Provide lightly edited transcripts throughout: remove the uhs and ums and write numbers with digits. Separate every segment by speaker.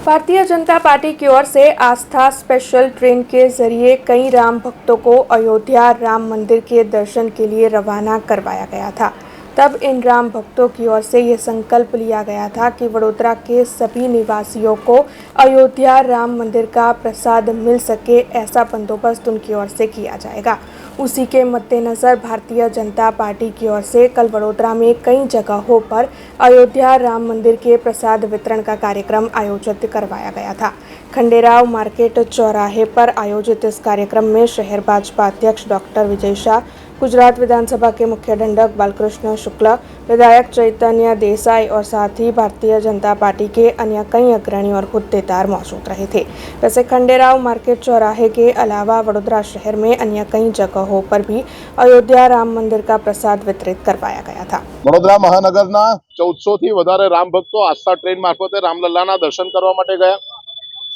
Speaker 1: Bharatiya Janata party की ओर से आस्था special train के जरिए कई राम भक्तों को अयोध्या राम मंदिर के दर्शन के लिए रवाना करवाया गया था। तब इन राम भक्तों की ओर से ये संकल्प लिया गया था कि वडोदरा के सभी निवासियों को अयोध्या राम मंदिर का प्रसाद मिल सके, ऐसा बंदोबस्त उनकी ओर से किया जाएगा। उसी के मद्देनजर भारतीय जनता पार्टी की ओर से कल वडोदरा में कई जगहों पर अयोध्या राम मंदिर के प्रसाद वितरण का कार्यक्रम आयोजित करवाया गया था। खंडेराव मार्केट चौराहे पर आयोजित इस कार्यक्रम में शहर भाजपा अध्यक्ष डॉक्टर विजय शाह, गुजरात विधानसभा के मुख्य दंडक बालकृष्ण शुक्ला, विधायक चैतन्य देसाई और साथ ही भारतीय जनता पार्टी के अन्य कई अग्रणी और हुद्देदार मौजूद रहे थे। वैसे खंडेराव मार्केट चौराहे के अलावा वडोदरा शहर में अन्य कई जगहों पर भी अयोध्या राम मंदिर का प्रसाद वितरित करवाया गया था।
Speaker 2: वडोदरा महानगरना 1400 થી વધારે રામ ભક્તો આસ્થા ટ્રેન મારફતે રામલલ્લાના દર્શન કરવા માટે ગયા।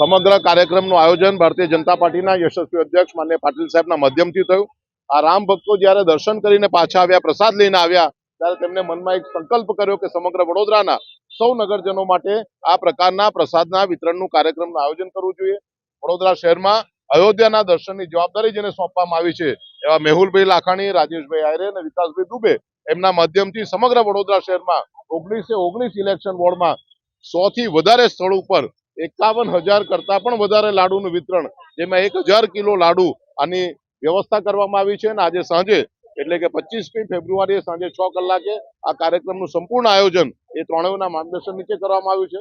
Speaker 2: સમગ્ર કાર્યક્રમનું આયોજન ભારતીય જનતા પાર્ટીના યશસ્વી અધ્યક્ષ માનનીય પાટીલ સાહેબના માધ્યમથી થયું। આ રામ ભક્તો જ્યારે દર્શન કરીને પાછા આવ્યા, પ્રસાદ લઈને આવ્યા, ત્યારે તેમણે મનમાં એક સંકલ્પ કર્યો કે સમગ્ર વડોદરાના સૌ નગરજનો માટે આ પ્રકારના પ્રસાદના વિતરણનું કાર્યક્રમનું આયોજન કરવું જોઈએ। વડોદરા શહેરમાં અયોધ્યાના દર્શનની જવાબદારી જેને સોંપવામાં આવી છે એવા મેહુલભાઈ લાખાણી, રાજેશભાઈ આયરે અને વિકાસભાઈ દુબે એમના માધ્યમથી સમગ્ર વડોદરા શહેરમાં 19 ઇલેક્શન વોર્ડમાં 100 થી વધારે સ્થળ ઉપર 51,000 કરતા પણ વધારે લાડુનું વિતરણ, જેમાં 1,000 કિલો લાડુ આની વ્યવસ્થા કરવામાં આવી છે। અને આજે સાંજે એટલે કે 25મી ફેબ્રુઆરીએ સાંજે 6 કલાકે આ કાર્યક્રમનું સંપૂર્ણ આયોજન એ ત્રણેયના માર્ગદર્શન નીચે કરવામાં આવ્યું છે।